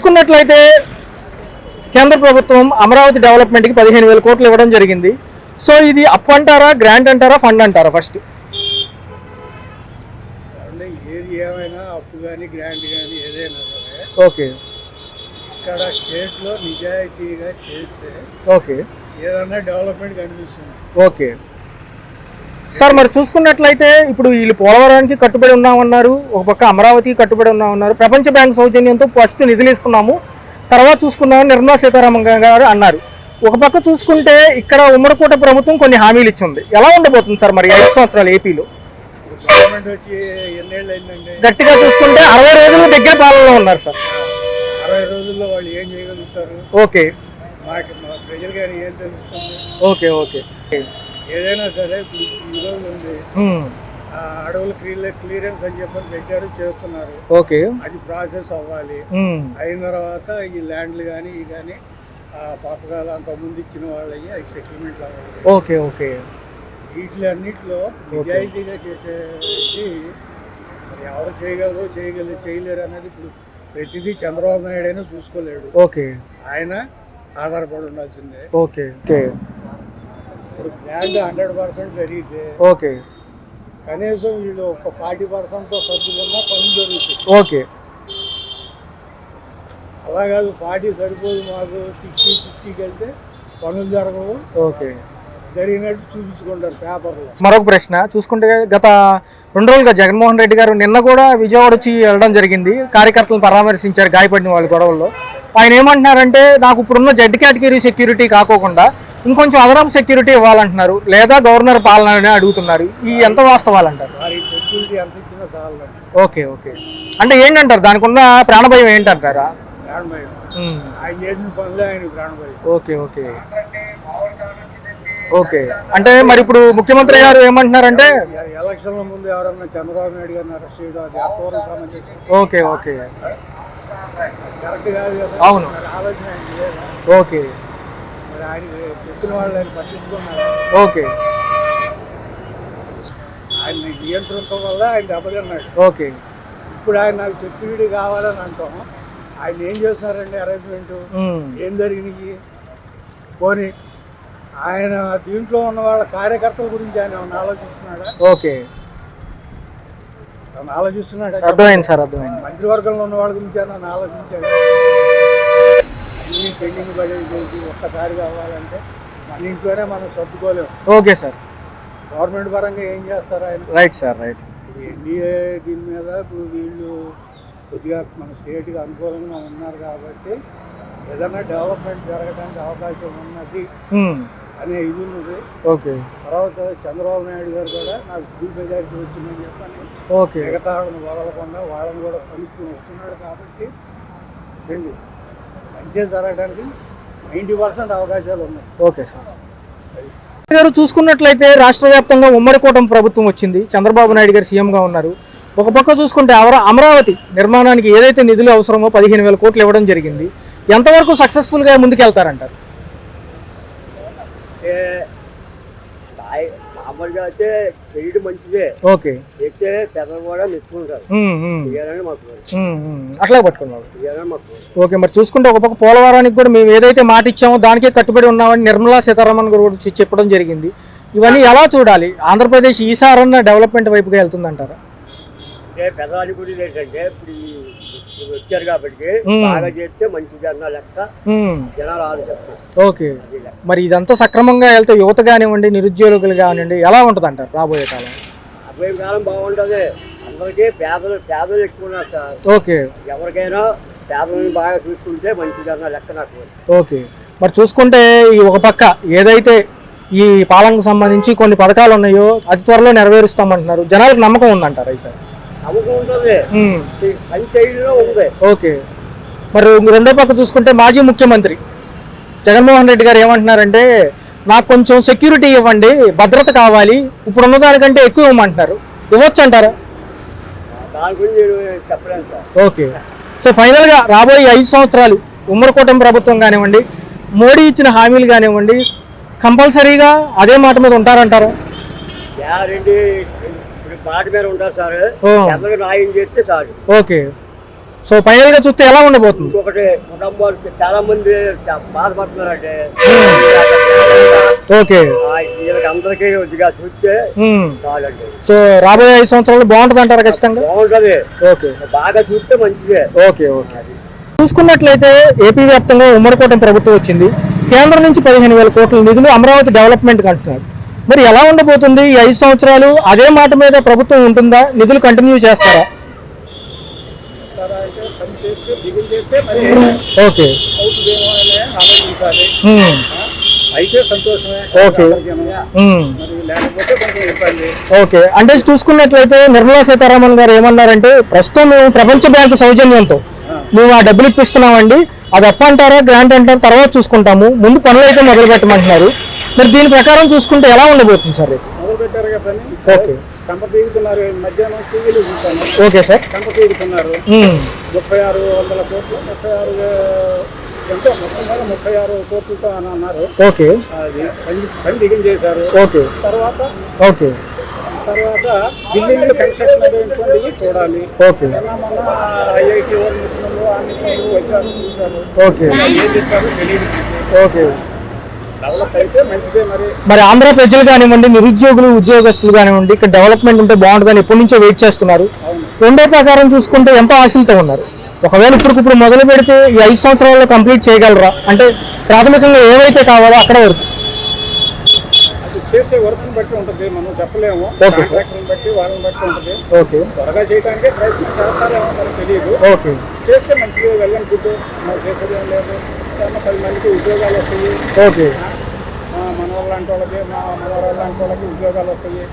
చూసుకున్నట్లయితే కేంద్ర ప్రభుత్వం అమరావతి డెవలప్మెంట్కి 15,000 కోట్లు ఇవ్వడం జరిగింది. సో ఇది అప్ అంటారా, గ్రాంట్ అంటారా, ఫండ్ అంటారా? ఫస్ట్ ఏది ఏమైనా అప్పు కానీ గ్రాంట్ కానీ ఏదైనా ఓకే, ఇక్కడ స్టేట్లో నిజాయితీగా చేస్తే ఓకే, ఏదైనా డెవలప్మెంట్ కనిపిస్తుంది. ఓకే సార్, మరి చూసుకున్నట్లయితే ఇప్పుడు వీళ్ళు పోలవరానికి కట్టుబడి ఉన్నామన్నారు, ఒక పక్క అమరావతికి కట్టుబడి ఉన్నామన్నారు. ప్రపంచ బ్యాంక్ సౌజన్యంతో ఫస్ట్ నిధులు ఇస్తున్నాము, తర్వాత చూసుకున్నామని నిర్మలా సీతారామన్ గారు అన్నారు. ఒక పక్క చూసుకుంటే ఇక్కడ ఉమ్మడికోట ప్రభుత్వం కొన్ని హామీలు ఇచ్చింది. ఎలా ఉండబోతుంది సార్ మరి 5 సంవత్సరాలు ఏపీలో? గవర్నమెంట్ వచ్చి ఎన్నేళ్ళు అయిందండి? గట్టిగా చూసుకుంటే 60 రోజుల దగ్గర పాలనలో ఉన్నారు సార్. 60 రోజుల్లో వాళ్ళు ఏం చేయగలుగుతారు? ఓకే, మా ప్రజలు కానీ ఏం తెలుస్తుంది? Okay, okay. ఏదైనా సరే ఇప్పుడు ఈ రోజు ఉంది, అడవులు క్లియరెన్స్ అని చెప్పని పెట్టారు, చేస్తున్నారు. ఓకే, అది ప్రాసెస్ అవ్వాలి. అయిన తర్వాత ఈ ల్యాండ్లు కానీ ఇవి కానీ పథకాలు అంత ముందు ఇచ్చిన వాళ్ళవి అవి సెటిల్మెంట్లు అవ్వాలి. Okay, okay. వీటి అన్నింటిలో నిజాయితీగా చేసేది మరి ఎవరు చేయలేరు అనేది ఇప్పుడు ప్రతిదీ చంద్రబాబు నాయుడు అయినా చూసుకోలేడు. ఓకే, ఆయన ఆధారపడి ఉండాల్సిందే. Okay, okay. ఇప్పుడు ల్యాండ్ 100% జరిగితే ఓకే, కనీసం వీళ్ళు ఒక 40%తో సర్దుకున్నా పనులు జరుగుతుంది. ఓకే. అలా కాదు 40 సరిపోదు, మాకు 60-50కి వెళ్తే పనులు జరగవు. ఓకే, జరిగినట్టు చూపించుకుంటారు పేపర్లో. మరొక ప్రశ్న చూసుకుంటే గత 2 రోజులుగా జగన్మోహన్ రెడ్డి గారు నిన్న కూడా విజయవాడ వచ్చి వెళ్ళడం జరిగింది, కార్యకర్తలను పరామర్శించారు గాయపడిన వాళ్ళ గొడవల్లో. ఆయన ఏమంటున్నారంటే నాకు ఇప్పుడున్న జెడ్ కేటగిరీ సెక్యూరిటీ కాకోకుండా ఇంకొంచెం అదనపు సెక్యూరిటీ ఇవ్వాలంటున్నారు, లేదా గవర్నర్ పాలన అడుగుతున్నారు. ఈ ఎంత వాస్తవాలంటారు? సెక్యూరిటీ ఎంత ఇచ్చినా చాలు. Okay, okay. అంటే ఏంటంటారు దానికి ఉన్న ప్రాణభయం ఏంటంటారా? ప్రాణభయం ఆయన చేసిన పనులే ఆయన ప్రాణభయం. Okay, okay, okay. అంటే మరి ఇప్పుడు ముఖ్యమంత్రి గారు ఏమంటున్నారంటే ఎలక్షన్ల ముందు ఎవరన్నా చంద్రబాబు నాయుడు గారిని అరెస్ట్ చేయడం అది ఎంతవరకు సమంజసం? ఓకే, ఓకే, కరెక్ట్ కాదు కదా. అవును, ఆలోచన ఆయన లేదా? ఓకే, మరి ఆయన చెప్పిన వాళ్ళు ఆయన పట్టించుకున్నారు. ఓకే, ఆయన నియంత్రణతో వల్ల ఆయన దెబ్బతిన్నాడు. ఓకే. ఇప్పుడు ఆయన నాకు సెక్యూరిటీ కావాలని అంటాం, ఆయన ఏం చేస్తున్నారండి అరేంజ్మెంట్? ఏం జరిగినాయి? పోనీ ఆయన దీంట్లో ఉన్న వాళ్ళ కార్యకర్తల గురించి ఆయన ఏమన్నా ఆలోచిస్తున్నాడా? ఓకే, ఆలోచిస్తున్నాడా? అర్థమైంది సార్, అర్థమైంది. మంత్రివర్గంలో ఉన్న వాళ్ళ గురించి ఆయన ఆలోచించాడు. అన్ని పెండింగ్ పడేది ఒక్కసారి కావాలంటే మన ఇంట్లోనే మనం సర్దుకోలేము. Okay sir. గవర్నమెంట్ పరంగా ఏం చేస్తారు ఆయన? Right sir, right. ఎన్డీఏ దీని మీద ఇప్పుడు వీళ్ళు కొద్దిగా మన స్టేట్కి అనుకూలంగా ఉన్నారు కాబట్టి ఏదైనా డెవలప్మెంట్ జరగడానికి అవకాశం ఉన్నది అనే ఇది ఉన్నది. ఓకే. తర్వాత చంద్రబాబు నాయుడు గారు కూడా నాకు ఫుల్ మెజారిటీ వచ్చిందని చెప్పని ఓకే మిగతా వాళ్ళని వదలకుండా వాళ్ళని కూడా కలుపుకుని వస్తున్నాడు కాబట్టి మంచిగా జరగడానికి 90% అవకాశాలు ఉన్నాయి. ఓకే సార్ గారు, చూసుకున్నట్లయితే రాష్ట్ర వ్యాప్తంగా ఉమ్మడి కూటమి ప్రభుత్వం వచ్చింది, చంద్రబాబు నాయుడు గారు సీఎంగా ఉన్నారు. ఒక పక్క చూసుకుంటే అమరావతి నిర్మాణానికి ఏదైతే నిధులు అవసరమో 15,000 కోట్లు ఇవ్వడం జరిగింది. ఎంతవరకు సక్సెస్ఫుల్గా ముందుకెళ్తారంటారు? మామూలుగా అయితే చేయడం మంచిదే. ఓకే, అయితే పెద్దలు కూడా మెచ్చుకుంటారు. అట్లా పట్టుకున్నారు. ఓకే, మరి చూసుకుంటే ఒక పక్క పోలవరానికి కూడా మేము ఏదైతే మాట ఇచ్చామో దానికే కట్టుబడి ఉన్నామని నిర్మలా సీతారామన్ గారు కూడా చెప్పడం జరిగింది. ఇవన్నీ ఎలా చూడాలి? ఆంధ్రప్రదేశ్ ఈసారన్న డెవలప్మెంట్ వైపుగా వెళ్తుందంటారా? పెద్దవాళ్ళ గురించి ఏంటంటే ఇప్పుడు వచ్చారు కాబట్టి బాగా చేస్తే మంచి జనాలు లెక్క జనాలు ఆలోచిస్తారు. ఓకే, మరి ఇదంతా సక్రమంగా వెళ్తే యువత కానివ్వండి, నిరుద్యోగులు కానివ్వండి ఎలా ఉంటుంది అంటారు రాబోయే కాలం? రాబోయే కాలం బాగుంటుంది. అందరికీ పేదలు ఎక్కువ ఉన్నారు సార్. ఓకే, ఎవరికైనా పేదలను బాగా చూసుకుంటే మంచి జనాలు లెక్క నాకు. ఓకే, మరి చూసుకుంటే ఈ ఒక పక్క ఏదైతే ఈ పాలనకు సంబంధించి కొన్ని పథకాలు ఉన్నాయో అతి త్వరలో నెరవేరుస్తామంటున్నారు, జనాలకు నమ్మకం ఉందంటారు ఈసారి? ఓకే, మరి రెండో పక్క చూసుకుంటే మాజీ ముఖ్యమంత్రి జగన్మోహన్ రెడ్డి గారు ఏమంటున్నారంటే నాకు కొంచెం సెక్యూరిటీ ఇవ్వండి, భద్రత కావాలి, ఇప్పుడు ఉన్న దానికంటే ఎక్కువ ఇవ్వమంటున్నారు. ఇవ్వచ్చు అంటారా? ఓకే, సో ఫైనల్గా రాబోయే 5 సంవత్సరాలు ఉమ్మడి కూటమి ప్రభుత్వం కానివ్వండి, మోడీ ఇచ్చిన హామీలు కానివ్వండి, కంపల్సరీగా అదే మాట మీద ఉంటారంటారా? మాట మీద ఉంటారు సార్. న్యాయం చేస్తే సార్. ఓకే, సో ఫైనల్ గా చూస్తే ఎలా ఉండబోతుంది? ఇంకొకటి కుటుంబాలు చాలా మంది బాధపడుతున్నారంటే ఓకే, వీళ్ళకి అందరికీ కొద్దిగా చూస్తే చాలండి. సో రాబోయే 5 సంవత్సరాలు బాగుంటుంది అంటారు ఖచ్చితంగా? బాగుంటది, ఓకే, బాగా చూస్తే మంచిదే. Okay okay. చూసుకున్నట్లయితే ఏపీ వ్యాప్తంగా ఉమ్మడి కూటమి ప్రభుత్వం వచ్చింది. కేంద్రం నుంచి 15,000 కోట్ల నిధులు అమరావతి డెవలప్మెంట్ అంటున్నారు. మరి ఎలా ఉండబోతుంది ఈ 5 సంవత్సరాలు? అదే మాట మీద ప్రభుత్వం ఉంటుందా? నిధులు కంటిన్యూ చేస్తారా? ఓకే, అయితే సంతోషమే. ఓకే లేకపోతే కొంచెం ఇబ్బంది. ఓకే. అంటే చూసుకున్నట్లయితే నిర్మలా సీతారామన్ గారు ఏమన్నారంటే, ప్రస్తుతం మేము ప్రపంచ బ్యాంకు సౌజన్యంతో మేము ఆ డబ్బులు ఇప్పిస్తున్నామండి, అది అప్ అంటారా గ్రాంట్ అంటారా తర్వాత చూసుకుంటాము, ముందు పనులు అయితే మొదలు పెట్టమంటున్నారు. మరి దీని ప్రకారం చూసుకుంటే ఎలా ఉండబోతుంది సార్? మొదలు పెట్టారు కదా. ఓకే, కంప పీగుతున్నారు. మధ్యాహ్నం టీవీలు చూశాను. Okay sir. కంప పీగుతున్నారు. 3600 కోట్లు, 36 ఎంతో మొత్తం మీద 36 కోట్లతో అని అన్నారు. ఓకే, అది పని దిగం చేశారు. ఓకే, తర్వాత ఓకే, బిల్డింగ్లు కన్స్ట్రక్షన్ అదేంటి చూడాలి. ఓకే, మన ఐఐటి వాళ్ళు నిపుణులు ఆ నిపుణులు వచ్చారు, చూశారు. ఓకే, ఏం చెప్తారో తెలియదు. ఓకే. డెవలప్ అయితే మంచిదే. మరి ఆంధ్ర ప్రజలు కానివ్వండి, నిరుద్యోగులు ఉద్యోగస్తులు కానివ్వండి, ఇక్కడ డెవలప్మెంట్ ఉంటే బాగుంటుందని ఎప్పటి నుంచో వెయిట్ చేస్తున్నారు. రెండో ప్రకారం చూసుకుంటే ఎంతో ఆశలతో ఉన్నారు. ఒకవేళ ఇప్పుడు మొదలు పెడితే ఈ 5 సంవత్సరాల్లో కంప్లీట్ చేయగలరా? అంటే ప్రాథమికంగా ఏవైతే కావాలో అక్కడ వరకు చేసే వర్క్ని బట్టి ఉంటుంది, మనం చెప్పలేము. కాంట్రాక్టర్ని బట్టి వాళ్ళని బట్టి ఉంటుంది. ఓకే, త్వరగా చేయడానికే ప్రయత్నం చేస్తారేమో మనకు తెలియదు. ఓకే, చేస్తే మంచిది. వెళ్ళని ఫుడ్ మనం చేసేది ఏం లేదు. 10 మందికి ఉద్యోగాలు వస్తాయి. ఓకే, మన వాళ్ళ లాంటి వాళ్ళకి, మా మనవాళ్ళ లాంటి వాళ్ళకి ఉద్యోగాలు వస్తాయి.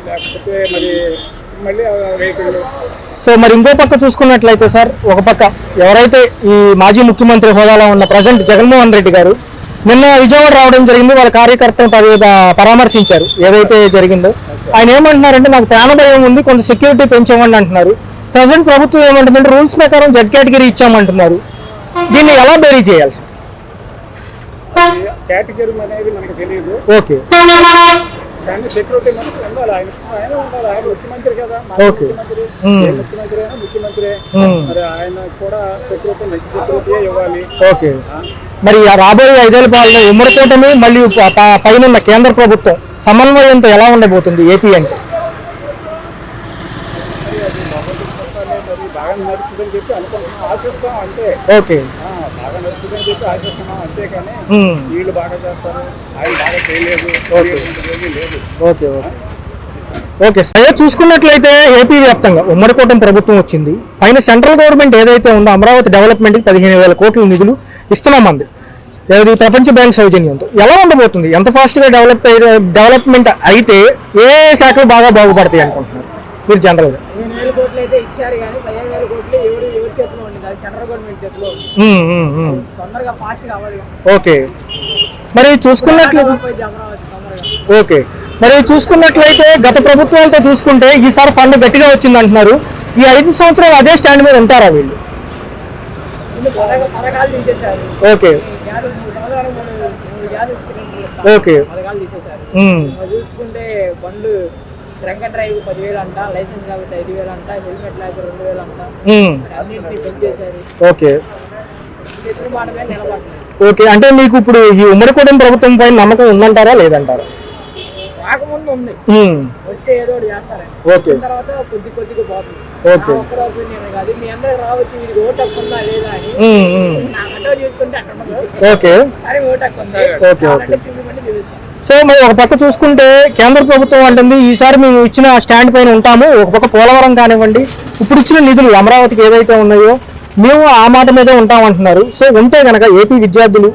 లేకపోతే మళ్ళీ వెహికల్. సో మరి ఇంకో పక్క చూసుకున్నట్లయితే సార్, ఒక పక్క ఎవరైతే ఈ మాజీ ముఖ్యమంత్రి హోదాలో ఉన్న ప్రజెంట్ జగన్మోహన్ రెడ్డి గారు నిన్న విజయవాడ రావడం జరిగింది. వాళ్ళ కార్యకర్తలను పరామర్శించారు ఏదైతే జరిగిందో. ఆయన ఏమంటున్నారంటే, నాకు ప్రాణభయం ఉంది, కొంత సెక్యూరిటీ పెంచామని అంటున్నారు. ప్రజెంట్ ప్రభుత్వం ఏమంటుందంటే, రూల్స్ ప్రకారం జెడ్ కేటగిరీ ఇచ్చామంటున్నారు. దీన్ని ఎలా బేరీ చేయాలి సార్? కేటగిరీ అనేది మనకు తెలియదు. ఓకే, కానీ సెక్యూరిటీ మనకు ఉండాలి. ఆయన ఉండాలి. ఆయన ముఖ్యమంత్రి కదా. ఓకే, ముఖ్యమంత్రి అయినా ముఖ్యమంత్రి. మరి ఆయన కూడా సెక్యూరిటీ మంచి సెక్యూరిటీ ఇవ్వాలి. ఓకే. మరి రాబోయే 5 ఏళ్ల పాలన ఉమ్మడి కూటమి మళ్ళీ పైన కేంద్ర ప్రభుత్వం సమన్వయంతో ఎలా ఉండబోతుంది ఏపీ అంటే? బాగా నడుస్తుందని చెప్పి అనుకుంటున్నాం, ఆశిస్తాం అంతే. ఓకే, బాగా నడుస్తుందని చెప్పి ఆశిస్తున్నాం అంతేకాని వీళ్ళు బాగా చేస్తారు, ఆయన బాగా చేయలేదు లేదు. Okay, okay, okay sir. చూసుకున్నట్లయితే ఏపీ వ్యాప్తంగా ఉమ్మడి కూటమి ప్రభుత్వం వచ్చింది. పైన సెంట్రల్ గవర్నమెంట్ ఏదైతే ఉందో అమరావతి డెవలప్మెంట్కి 15,000 కోట్ల నిధులు ఇస్తున్నామంది, ఏది ప్రపంచ బ్యాంక్ సౌజన్యంతో. ఎలా ఉండబోతుంది? ఎంత ఫాస్ట్గా డెవలప్మెంట్ అయితే ఏ శాఖలు బాగా బాగుపడతాయి అనుకుంటున్నారు మీరు జనరల్గా? 15,000 కోట్లు అయితే ఇచ్చారు, కానీ 15,000 కోట్లు ఎవరి చేతిలో ఉంది? అది సెంట్రల్ గవర్నమెంట్ చేతిలో తొందరగా ఫాస్ట్ కావాలి. ఓకే. మరి చూసుకున్నట్లయితే ఓకే, మరి చూసుకున్నట్లయితే గత ప్రభుత్వాలతో చూసుకుంటే ఈసారి ఫండ్ గట్టిగా వచ్చింది అంటున్నారు. ఈ 5 సంవత్సరాలు అదే స్టాండ్ మీద ఉంటారా వీళ్ళు? పథకాలు తీసేశారు. ఓకే, ఓకే, పథకాలు తీసేశారు. చూసుకుంటే బండ్లు డ్రంక్ డ్రైవ్ 10,000 అంట, లైసెన్స్ కాబట్టి 5,000 అంట, హెల్మెట్ లేకపోతే 2,000 అంట, అన్నింటినీ పెంచేశారు. ఓకే, చెప్పిన మాట మీద నిలబడుతుంది. ఓకే. అంటే మీకు ఇప్పుడు ఈ ఉమ్మడి కూటమి ప్రభుత్వం పైన నమ్మకం ఉందంటారా లేదంటారా? రాకముందు ఉంది, వస్తే ఏదో ఒకటి చేస్తారండి. వచ్చిన తర్వాత కొద్దిగా పోతుంది. ఒక్కరు ఒపీనియన్ కాదు, మీ అందరికి రావచ్చు, ఇది ఓటు హక్కు ఉందా లేదా అని నాకంటే చూసుకుంటే అట్లా. ఓకే, కానీ ఓటు హక్కు ఉంది. చూపిస్తాం. సో మరి ఒక పక్క చూసుకుంటే కేంద్ర ప్రభుత్వం అంటుంది, ఈసారి మేము ఇచ్చిన స్టాండ్ పైన ఉంటాము. ఒక పక్క పోలవరం కానివ్వండి, ఇప్పుడు ఇచ్చిన నిధులు అమరావతికి ఏదైతే ఉన్నాయో మేము ఆ మాట మీదే ఉంటామంటున్నారు. సో ఉంటే కనుక ఏపీ విద్యార్థులు,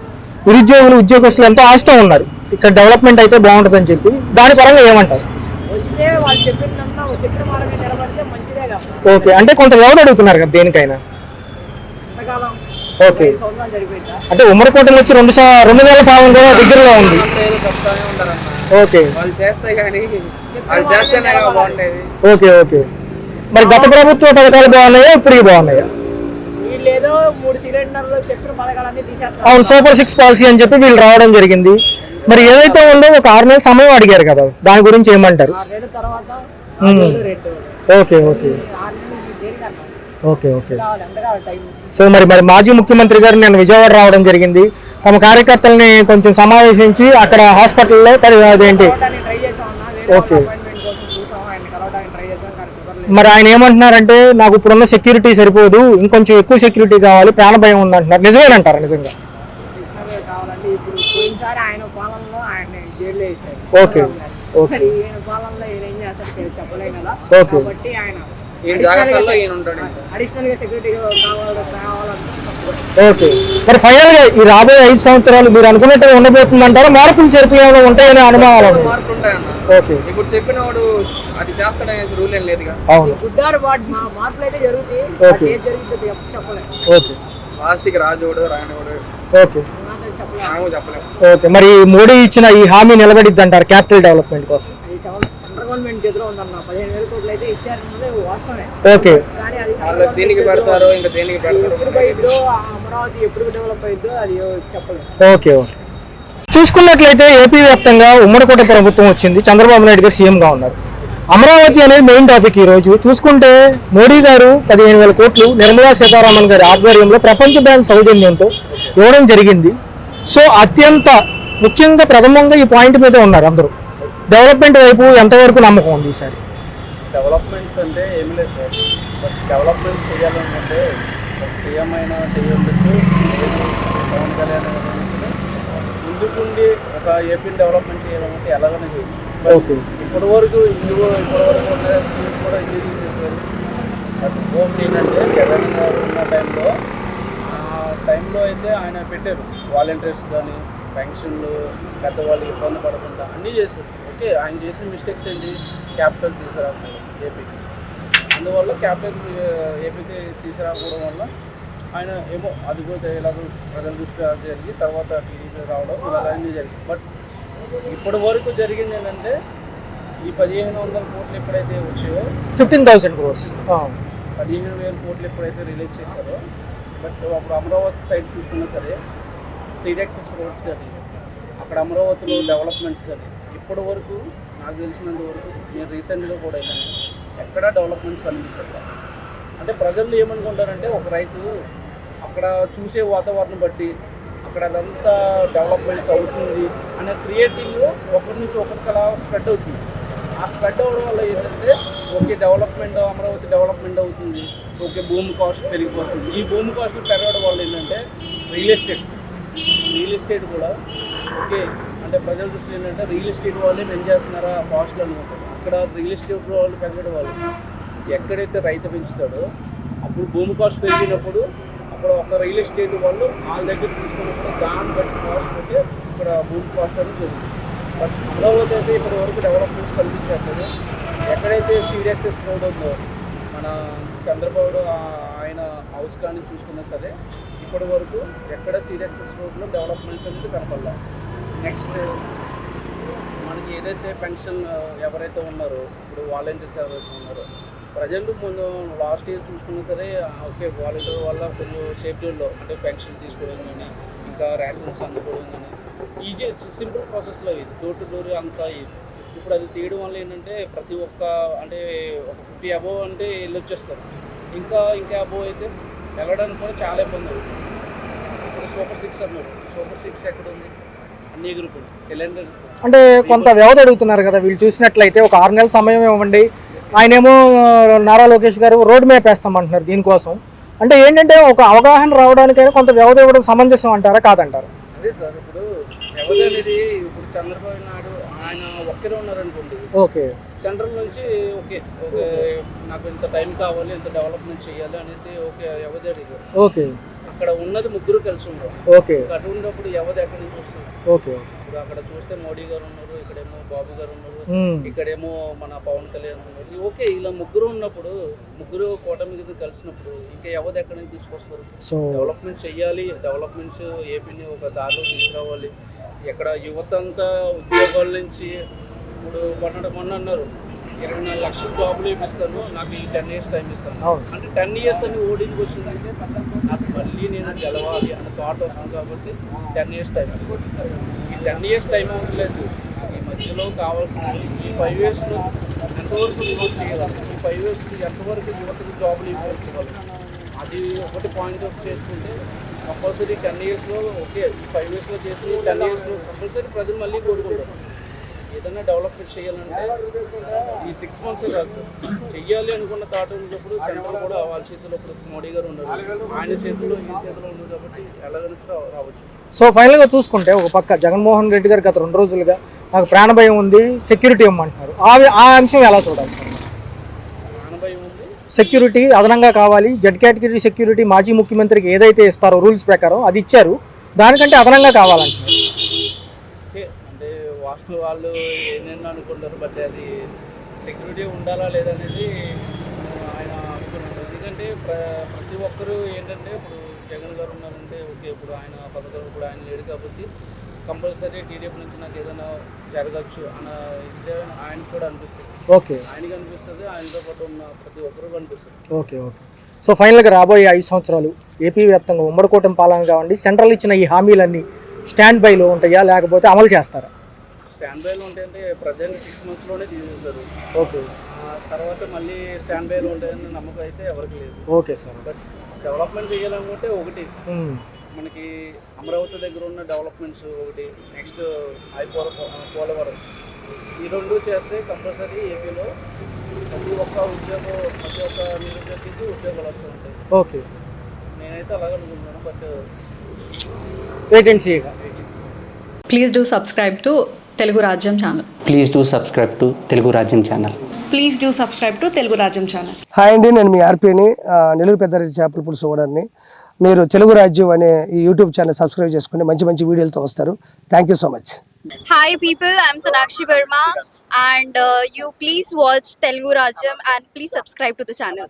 నిరుద్యోగులు, ఉద్యోగస్తులు ఎంతో ఆశతో ఉన్నారు ఇక్కడ డెవలప్మెంట్ అయితే బాగుంటుందని చెప్పి. దాని పరంగా ఏమంటారు? ఓకే, అంటే కొంత వ్యవధి అడుగుతున్నారు కదా దేనికైనా. ఓకే, అంటే ఉమ్మడి కూటమి వచ్చి 2,000 పాలన కూడా దగ్గరలో ఉంది. Okay, okay, okay. మరి గత ప్రభుత్వ పథకాలు బాగున్నాయా, ఇప్పుడు బాగున్నాయా? అవును, సూపర్ 6 పాలసీ అని చెప్పి వీళ్ళు రావడం జరిగింది. మరి ఏదైతే ఉందో ఒక 6 నెలల సమయం అడిగారు కదా, దాని గురించి ఏమంటారు? Okay, okay, okay okay. కావాలి ఎంత కావాలి టైం. సో మరి మాజీ ముఖ్యమంత్రి గారు నేను విజయవాడ రావడం జరిగింది. తమ కార్యకర్తల్ని కొంచెం సమావేశించి అక్కడ హాస్పిటల్లో అదేంటి ట్రై చేసాం అన్న, వేరే ఓకే. అపాయింట్మెంట్ కోసం చూసాం, ఆయన కలవడానికి ట్రై చేసాం కానీ కుదరలేదు. మరి ఆయన ఏమంటున్నారంటే నాకు ఇప్పుడున్న సెక్యూరిటీ సరిపోదు, ఇంకొంచెం ఎక్కువ సెక్యూరిటీ కావాలి, ప్రాణ భయం ఉందంటున్నారు. నిజమేనంటారా నిజంగా? కృష్ణగారు కావాలంటే ఇప్పుడు పోయినసారి ఆయన పాలనలో ఆయన జైల్లో వేశారు. ఓకే. ఓకే. మరి ఈయన పాలనలో ఈయన ఏం చేస్తాడు చెప్పలేం కదా. ఓకే. కాబట్టి ఆయన అడిషనల్ గా సెక్యూరిటీ కావాలంటే ఓకే. మరి ఫైనల్ గా ఈ రాబోయే 5 సంవత్సరాలు మీరు అనుకున్నట్టుగా ఉండబోతుందంటారా? మార్పులు చేర్పులు ఏమైనా ఉంటాయని అనుమానాలు? మార్పులు ఉంటాయన్న. ఓకే. ఇప్పుడు చెప్పినవాడు అది చేస్తాడనేసి రూల్ ఏం లేదుగా. అవును. గుడ్డారు మార్పులు అయితే జరుగుతాయి. ఓకే. ఏది జరుగుతుంది చెప్పలేము. ఓకే. లాస్ట్కి రాజోడు రాయనోడు ఓకే. చెప్పలేము. మనము చెప్పలేము. ఓకే. మరి మోడీ ఇచ్చిన ఈ హామీ నిలబడిద్ది అంటారు క్యాపిటల్ డెవలప్మెంట్ కోసం? అది సెంట్రల్ గవర్నమెంట్ చేతిలో ఉందన్న. 15,000 కోట్లు అయితే ఇచ్చారన్నది వాస్తవమే. ఓకే. కానీ అది వాళ్ళు దేనికి పెడతారో ఇంకా దేనికి ఎప్పుడు పెడతారో పోయిద్దో, ఆ అమరావతి ఎప్పుడు డెవలప్ అయిద్దో అది చెప్పలేము. ఓకే. ఓకే. చూసుకున్నట్లయితే ఏపీ వ్యాప్తంగా ఉమ్మడి కూటమి ప్రభుత్వం వచ్చింది. చంద్రబాబు నాయుడు గారు సీఎంగా ఉన్నారు. అమరావతి అనేది మెయిన్ టాపిక్ ఈ రోజు. చూసుకుంటే మోడీ గారు 15,000 కోట్లు నిర్మలా సీతారామన్ గారి ఆధ్వర్యంలో ప్రపంచ బ్యాంక్ సౌజన్యంతో ఇవ్వడం జరిగింది. సో అత్యంత ముఖ్యంగా ప్రథమంగా ఈ పాయింట్ మీద ఉన్నారు అందరూ. డెవలప్మెంట్ వైపు ఎంతవరకు నమ్మకం ఉంది ఈసారి? డెవలప్మెంట్స్ అంటే ఏమి లేదు సార్. బట్ డెవలప్మెంట్ చేయాలంటే సీఎం అయినా చేయవచ్చు, పవన్ కళ్యాణ్ ముందుకుండి ఒక ఏపీని డెవలప్మెంట్ చేయాలంటే ఎలాగైనా చేయొచ్చు. ఓకే. ఇప్పటి వరకు ఉన్న స్కీమ్స్ కూడా ఇంజనీరింగ్ చేశారు. బట్ హోమ్ ఏంటంటే జగన్ గారు ఉన్న టైంలో అయితే ఆయన పెట్టారు వాలంటీర్స్ కానీ పెన్షన్లు, పెద్దవాళ్ళు ఇబ్బంది పడకుండా అన్నీ చేశారు. ఓకే, ఆయన చేసిన మిస్టేక్స్ ఏంటి? క్యాపిటల్ తీసుకురాకపోవడం ఏపీకి. అందువల్ల క్యాపిటల్ ఏపీకి తీసుకురాకపోవడం వల్ల ఆయన ఏమో అది పోతే ఇలాగ ప్రజల దృష్టి జరిగి తర్వాత టీడీపీ రావడం ఇలా అన్నీ జరిగింది. బట్ ఇప్పటి వరకు జరిగింది ఏంటంటే ఈ 1,500 కోట్లు ఎప్పుడైతే వచ్చాయో 15,000 crores. 15,000 కోట్లు ఎప్పుడైతే రిలీజ్ చేశారో, బట్ అప్పుడు అమరావతి సైడ్ చూసుకున్నా సరే సీడెక్సెస్ రోడ్స్ కానీ అక్కడ అమరావతిలో డెవలప్మెంట్స్ కానీ ఇప్పటి వరకు నాకు తెలిసినంత వరకు నేను రీసెంట్గా కూడా వెళ్ళాను, ఎక్కడా డెవలప్మెంట్స్ కనిపించట్లేదు. అంటే ప్రజలు ఏమనుకుంటారంటే ఒక రైతు అక్కడ చూసే వాతావరణం బట్టి అక్కడ అదంతా డెవలప్మెంట్స్ అవుతుంది అనే క్రియేటింగ్ ఒకరి నుంచి ఒకరికి అలా స్ప్రెడ్ అవుతుంది. ఆ స్ప్రెడ్ అవ్వడం వల్ల ఏంటంటే ఓకే డెవలప్మెంట్ అమరావతి డెవలప్మెంట్ అవుతుంది, ఓకే భూమి కాస్ట్ పెరిగిపోతుంది. ఈ భూమి కాస్ట్ పెరగడం వల్ల ఏంటంటే రియల్ ఎస్టేట్ కూడా ఓకే అంటే ప్రజల దృష్టి ఏంటంటే రియల్ ఎస్టేట్ వాళ్ళే పెంచేస్తున్నారా కాస్ట్లు అనుకుంటారు. అక్కడ రియల్ ఎస్టేట్ వాళ్ళు పెంచడం వల్ల ఎక్కడైతే రైతు పెంచుతాడో అప్పుడు భూమి కాస్ట్ పెరిగినప్పుడు అక్కడ ఒక రియల్ ఎస్టేట్ వాళ్ళు వాళ్ళ దగ్గర తీసుకున్నప్పుడు దాన్ని బట్టి కాస్ట్ పెట్టి ఇక్కడ భూమి కాస్ట్ అనేది పెరుగుతుంది. బట్ అమరావతి అయితే ఇప్పటి వరకు డెవలప్మెంట్స్ కల్పించేస్తారు. ఎక్కడైతే సీడెక్సెస్ రోడ్ ఉందో మన చంద్రబాబు ఆయన హౌస్ కానీ చూసుకున్నా సరే ఇప్పటి వరకు ఎక్కడ సీడెక్సెస్ రోడ్లో డెవలప్మెంట్స్ అనేది కనపడలేదు. నెక్స్ట్ మనకి ఏదైతే పెన్షన్ ఎవరైతే ఉన్నారో ఇప్పుడు వాలంటీర్స్ ఎవరైతే ఉన్నారో ప్రజెంట్ ముందు లాస్ట్ ఇయర్ చూసుకున్నా సరే ఓకే వాలంటీర్ వల్ల కొంచెం సేఫ్టీలో అంటే పెన్షన్ తీసుకోవడం కానీ ఇంకా రేషన్స్ అందుకోవడం కానీ ఈజీ సింపుల్ ప్రాసెస్లో ఇది డోర్ టు డోర్ అంతా ఇది. ఇప్పుడు అది తీయడం వల్ల ఏంటంటే ప్రతి ఒక్క అంటే ఒక 50 అబోవ్ అంటే వెళ్ళొచ్చేస్తారు. ఇంకా అబోవ్ అయితే వెళ్ళడానికి కూడా చాలా ఇబ్బంది అవుతుంది. ఇప్పుడు సూపర్ 6 అన్నారు, సూపర్ 6 ఎక్కడ ఉంది? అన్ని ఎగురుతుంది సిలిండర్స్. అంటే కొంత వ్యవధి అడుగుతున్నారు కదా వీళ్ళు. చూసినట్లయితే ఒక 6 నెలల సమయం ఇవ్వండి, ఆయనేమో నారా లోకేష్ గారు రోడ్ మ్యాప్ వేస్తామంటున్నారు దీనికోసం. అంటే ఏంటంటే ఒక అవగాహన రావడానికైనా కొంత వ్యవధి ఇవ్వడం సమంజసం అంటారా కాదంటారా? అదే సార్, ఇప్పుడు వ్యవధి అనేది ఇప్పుడు చంద్రబాబు నాయుడు ఆయన ఒక్కరే ఉన్నారనుకోండి, ఓకే సెంట్రల్ నుంచి ఓకే ఓకే నాకు ఇంత టైం కావాలి, ఇంత డెవలప్మెంట్ చేయాలి అనేసి ఓకే వ్యవధి అడిగారు. ఓకే. అక్కడ ఉన్నది ముగ్గురు కలిసి ఉన్నారు. ఓకే. అటు ఉన్నప్పుడు వ్యవధి ఎక్కడి నుంచి వస్తుంది? ఓకే. ఇప్పుడు అక్కడ చూస్తే మోడీ గారు ఉన్నారు, ఇక్కడేమో బాబు గారు ఉన్నారు, ఇక్కడేమో మన పవన్ కళ్యాణ్ ఉన్నారు. ఓకే ఇలా ముగ్గురు ఉన్నప్పుడు ముగ్గురు కూటమి మీద కలిసినప్పుడు ఇంకా వ్యవధి ఎక్కడి నుంచి తీసుకొస్తారు? డెవలప్మెంట్ చెయ్యాలి, డెవలప్మెంట్స్ ఏపీని ఒక దారిలో తీసుకురావాలి. ఎక్కడ యువత అంతా ఉద్యోగాల నుంచి ఇప్పుడు మొన్న అన్నారు 24 లక్షల జాబులు ఇప్పిస్తాను, నాకు ఈ 10 years టైం ఇస్తాను. అంటే 10 years అని ఓడించి వచ్చిందంటే నాకు మళ్ళీ నేను గెలవాలి అన్న థాట్ వస్తుంది కాబట్టి 10 years టైం. ఈ 10 years టైం అవసరం లేదు, ఈ మధ్యలో కావాల్సింది ఈ 5 yearsలో ఎంతవరకు గ్రోత్ చేయాలి, ఈ 5 years ఎంతవరకు యువతకి జాబులు ఇవ్వచ్చు. అది ఒకటి పాయింట్ ఆఫ్ చేసుకుంటే కంపల్సరీ 10 yearsలో ఓకే, ఈ 5 yearsలో చేసి 10 yearsలో కంపల్సరీ ప్రజలు మళ్ళీ కోరుకుంటారు. ఏదైనా డెవలప్మెంట్ చేయాలంటే ఈ 6 months కాదు, చెయ్యాలి అనుకున్న థాట్ ఉన్నప్పుడు సెంటర్ కూడా వాళ్ళ చేతిలో, ఇప్పుడు మోడీ గారు ఉన్నారు, ఆయన చేతిలో ఈ చేతిలో ఉంది కాబట్టి ఎలాగైనా రావచ్చు. సో ఫైనల్గా చూసుకుంటే ఒక పక్క జగన్మోహన్ రెడ్డి గారు గత 2 రోజులుగా నాకు ప్రాణభయం ఉంది, సెక్యూరిటీ ఇవ్వమంటున్నారు. ఆ అంశం ఎలా చూడాలి సార్? ప్రాణభయం ఉంది, సెక్యూరిటీ అదనంగా కావాలి, జెడ్ కేటగిరీ సెక్యూరిటీ మాజీ ముఖ్యమంత్రికి ఏదైతే ఇస్తారో రూల్స్ ప్రకారం అది ఇచ్చారు, దానికంటే అదనంగా కావాలంటున్నారు. ఓకే అంటే వాళ్ళు ఏంటంటే అనుకుంటారు, బట్ అది సెక్యూరిటీ ఉండాలా లేదనేది ఆయన అనుకున్నారు. ఎందుకంటే ప్రతి ఒక్కరూ ఏంటంటే ఇప్పుడు జగన్ గారు ఉన్నారంటే ఓకే, ఇప్పుడు ఆయన పథకాలు కూడా ఆయన లేడు కాబట్టి కంపల్సరీ టీడీపీ నుంచి నాకు ఏదైనా జరగచ్చు అన్న ఇదే ఆయనకు కూడా అనిపిస్తుంది. ఓకే, ఆయనకి అనిపిస్తుంది, ఆయనతో పాటు ఉన్న ప్రతి ఒక్కరు అనిపిస్తుంది. Okay okay. సో ఫైనల్గా రాబోయే 5 సంవత్సరాలు ఏపీ వ్యాప్తంగా ఉమ్మడి కూటమి పాలన కావండి, సెంట్రల్ ఇచ్చిన ఈ హామీలన్నీ స్టాండ్ బైలో ఉంటాయా లేకపోతే అమలు చేస్తారా? స్టాండ్ బైలో ఉంటాయంటే ప్రజెంట్ 6 monthsలోనే తీసేస్తారు. ఓకే, తర్వాత మళ్ళీ స్టాండ్ బైలో ఉంటాయని నమ్మకం అయితే ఎవరికి లేదు. Okay sir. బట్ డెవలప్మెంట్ చేయాలనుకుంటే ఒకటి మనకి అమరావతి దగ్గర ఉన్న డెవలప్మెంట్స్ ఒకటి, నెక్స్ట్ పోలవరం, ఈ 2 చేస్తే కంపల్సరీ ఏపీలో ప్రతి ఒక్క నిరుద్యోగికి ఉద్యోగాలు వస్తూ ఉంటాయి. ఓకే, నేనైతే అలాగనుకుంటున్నాను. But wait and see. Please do subscribe to Telugu Rajyam channel. Please do subscribe to Telugu Rajyam channel. Please do subscribe to Telugu Rajyam channel. Hi అండి, నేను మీ ఆర్పీని, నెల్లూరు పెద్దారెడ్డి చేపల పులుసు ఓనర్ని. మీరు తెలుగు రాజ్యం అనే ఈ యూట్యూబ్ ఛానల్ సబ్స్క్రైబ్ చేసుకుని మంచి మంచి వీడియోలతో వస్తారు. Thank you so much. Hi people, I'm Sonakshi Verma and you please watch Telugu Rajyam and please subscribe to the channel.